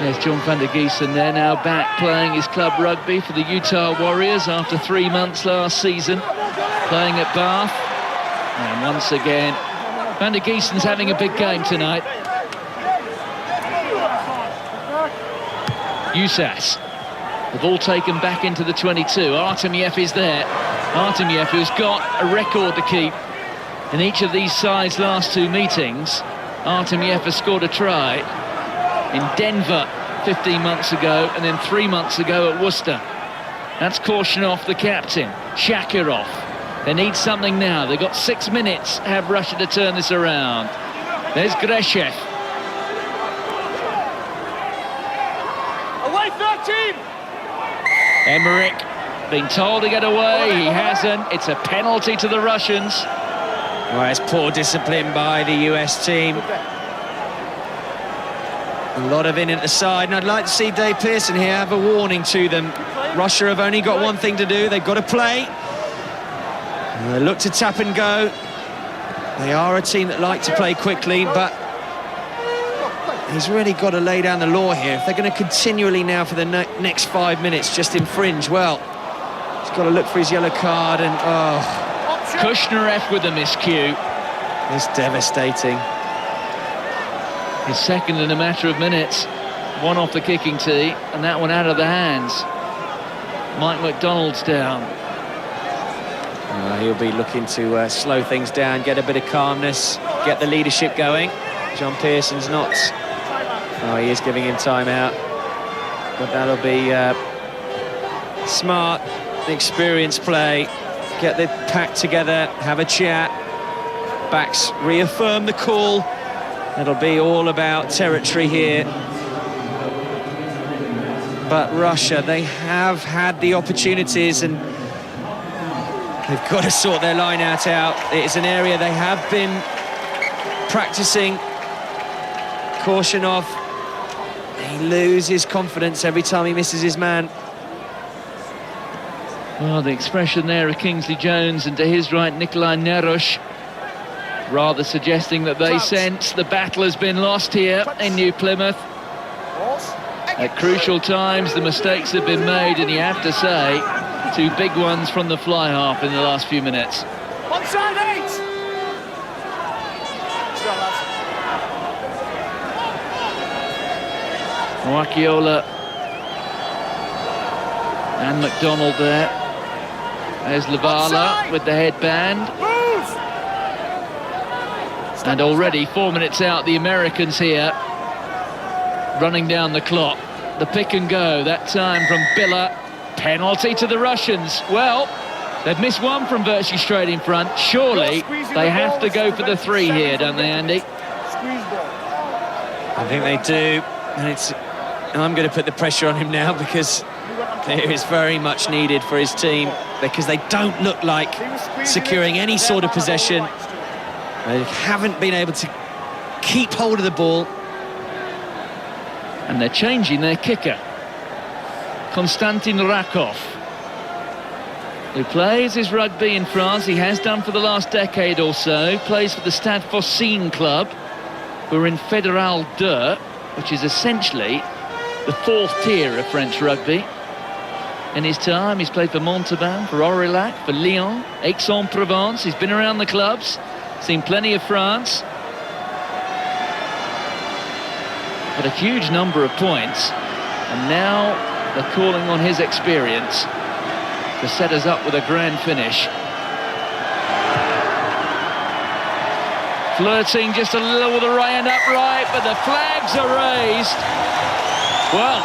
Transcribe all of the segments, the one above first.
There's John van der Giessen there, now back playing his club rugby for the Utah Warriors after 3 months last season, playing at Bath. And once again, van der Giessen's having a big game tonight. Usas, the ball taken back into the 22. Artemiev is there. Artemiev, who's got a record to keep in each of these sides' last 2 meetings. Artemiev has scored a try in Denver 15 months ago, and then 3 months ago at Worcester. That's Korshunov, the captain. Shakirov. They need something now. They've got 6 minutes to have Russia to turn this around. There's Greshev. Away 13! Emmerich, been told to get away. He hasn't. It's a penalty to the Russians. Well, it's poor discipline by the US team. A lot of in at the side, and I'd like to see Dave Pearson here have a warning to them. Russia have only got one thing to do. They've got to play. And they look to tap and go. They are a team that like to play quickly, but he's really got to lay down the law here. If they're going to continually now for the next 5 minutes just infringe, well, he's got to look for his yellow card, and Kushneref with a miscue. It's devastating. His second in a matter of minutes. One off the kicking tee, and that one out of the hands. Mike McDonald's down. He'll be looking to slow things down, get a bit of calmness, get the leadership going. John Pearson's not. Oh, he is giving him time out. But that'll be smart, experienced play. Get the pack together, have a chat. Backs reaffirm the call. It'll be all about territory here. But Russia, they have had the opportunities, and they've got to sort their line-out out. It's an area they have been practicing. Korshunov, he loses confidence every time he misses his man. Well, the expression there of Kingsley Jones, and to his right, Nikolai Nerush, rather suggesting that they sense the battle has been lost here in New Plymouth. At crucial times, the mistakes have been made, and you have to say, 2 big ones from the fly half in the last few minutes. Onside 8! Wakiola and McDonald there. There's Lavala with the headband. And already 4 minutes out, the Americans here running down the clock. The pick and go, that time from Biller. Penalty to the Russians. Well, they've missed one from virtually straight in front. Surely they have to go for the 3 here, don't they, Andy? I think they do. And I'm going to put the pressure on him now, because it is very much needed for his team, because they don't look like securing any sort of possession. They haven't been able to keep hold of the ball. And they're changing their kicker. Konstantin Rakov, who plays his rugby in France. He has done for the last decade or so. Plays for the Stade Phocéens club, who are in Fédéral 2, which is essentially the 4th tier of French rugby. In his time, he's played for Montauban, for Aurillac, for Lyon, Aix-en-Provence. He's been around the clubs, seen plenty of France. Got a huge number of points, and now they're calling on his experience to set us up with a grand finish. Flirting just a little with the right hand upright, but the flags are raised. Well,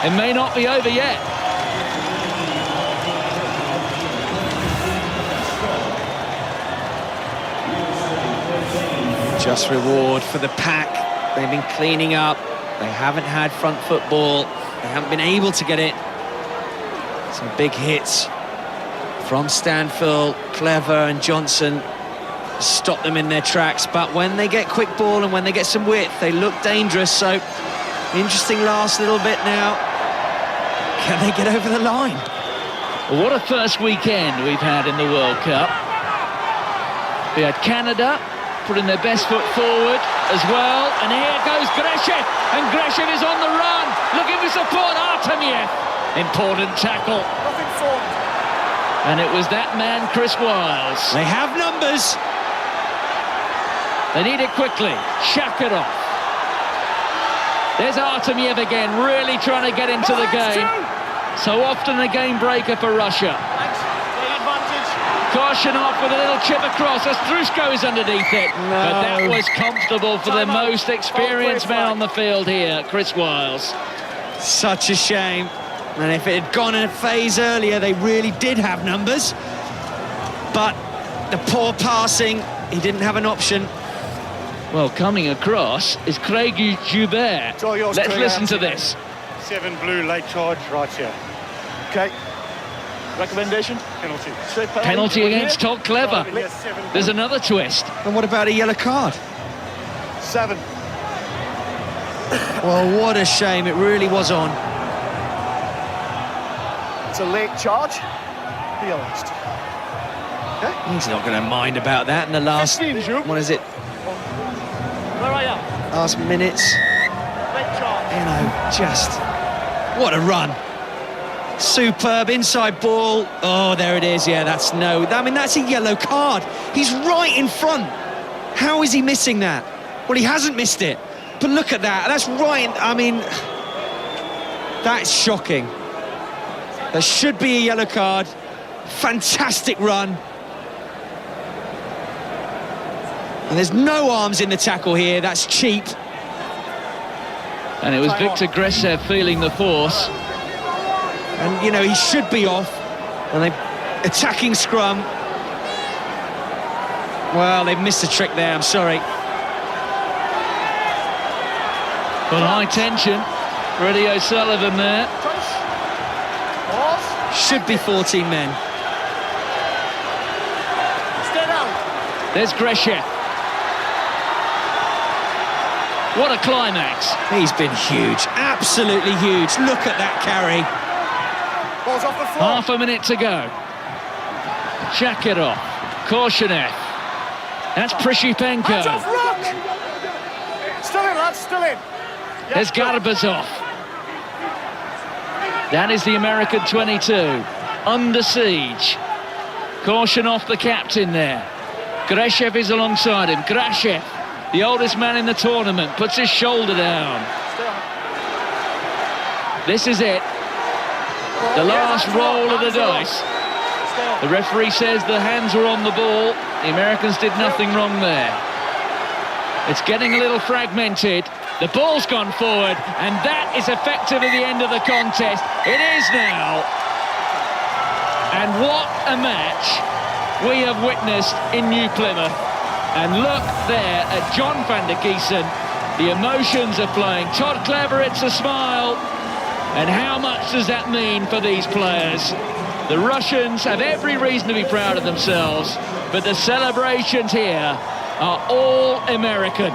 it may not be over yet. Just reward for the pack. They've been cleaning up. They haven't had front football. They haven't been able to get it. Some big hits from Stanfield, Clever and Johnson. Stop them in their tracks. But when they get quick ball and when they get some width, they look dangerous. So, interesting last little bit now. Can they get over the line? Well, what a first weekend we've had in the World Cup. We had Canada putting their best foot forward. as well. And here goes Greshev, and Greshev is on the run, looking for support. Artemiev, important tackle. Nothing forward. And it was that man, Chris Wiles. They have numbers. They need it quickly. Shakarov. There's Artemiev again, really trying to get into the game. So often a game breaker for Russia. Korshunov with a little chip across. Ostrushko is underneath it. No. But that was comfortable for the most experienced man on the field here, Chris Wiles. Such a shame. And if it had gone in a phase earlier, they really did have numbers. But the poor passing, he didn't have an option. Well, coming across is Craig Joubert. Let's listen to this. 7 blue, late charge, right here. Okay. Recommendation? Penalty. Penalty against Todd Clever. There's another twist. And what about a yellow card? 7. Well, what a shame. It really was on. It's a late charge. Be honest. Okay. He's not going to mind about that in the last, 15, Jules. what is it, Where are you? last minutes. Late charge. You know, just, what a run. Superb inside ball. Oh, there it is. Yeah, that's no. I mean, that's a yellow card. He's right in front. How is he missing that? Well, he hasn't missed it. But look at that. That's right. I mean, that's shocking. There should be a yellow card. Fantastic run. And there's no arms in the tackle here. That's cheap. And it was Viktor Greshev feeling the force. And, you know, he should be off. And they attacking scrum. Well, they've missed a trick there, I'm sorry. Well, high tension. Freddie O'Sullivan there. Should be 14 men. Stay down. There's Greshev. What a climax. He's been huge, absolutely huge. Look at that carry. Ball's off the floor. Half a minute to go. Shakarov. Korshunov. That's Hands Prishipenko. off, rock! Still in, lads, still in. There's Garbazov. That is the American 22. Under siege. Korshunov, the captain there. Greshev is alongside him. Greshev, the oldest man in the tournament, puts his shoulder down. This is it. The last roll of the dice. The referee says the hands were on the ball. The Americans did nothing wrong there. It's getting a little fragmented. The ball's gone forward, and that is effectively the end of the contest. It is now. And what a match we have witnessed in New Plymouth. And look there at John van der Giessen. The emotions are playing. Todd Clever, it's a smile. And how much does that mean for these players? The Russians have every reason to be proud of themselves, but the celebrations here are all American.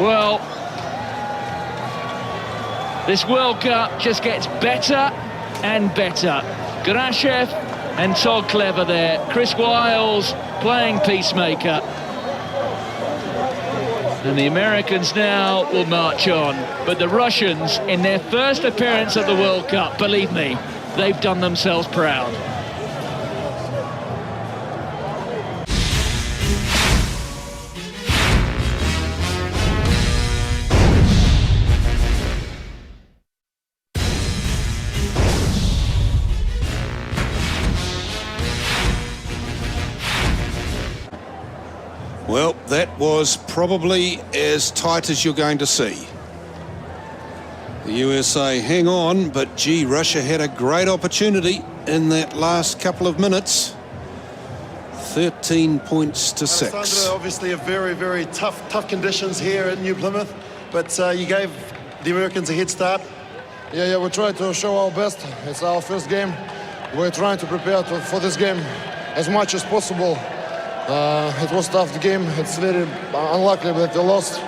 Well, this World Cup just gets better and better. Greshev and Todd Clever there. Chris Wiles playing peacemaker. And the Americans now will march on. But the Russians, in their first appearance at the World Cup, believe me, they've done themselves proud. Well, that was probably as tight as you're going to see. The USA hang on, but gee, Russia had a great opportunity in that last couple of minutes. 13 points to 6. Under obviously a very, very tough conditions here at New Plymouth, but you gave the Americans a head start. Yeah, we try to show our best. It's our first game. We're trying to prepare for this game as much as possible. It was tough, the game. It's very unlikely that they lost,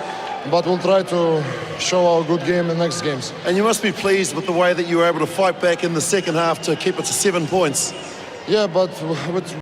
but we'll try to show our good game in next games. And you must be pleased with the way that you were able to fight back in the second half to keep it to 7 points. Yeah, but with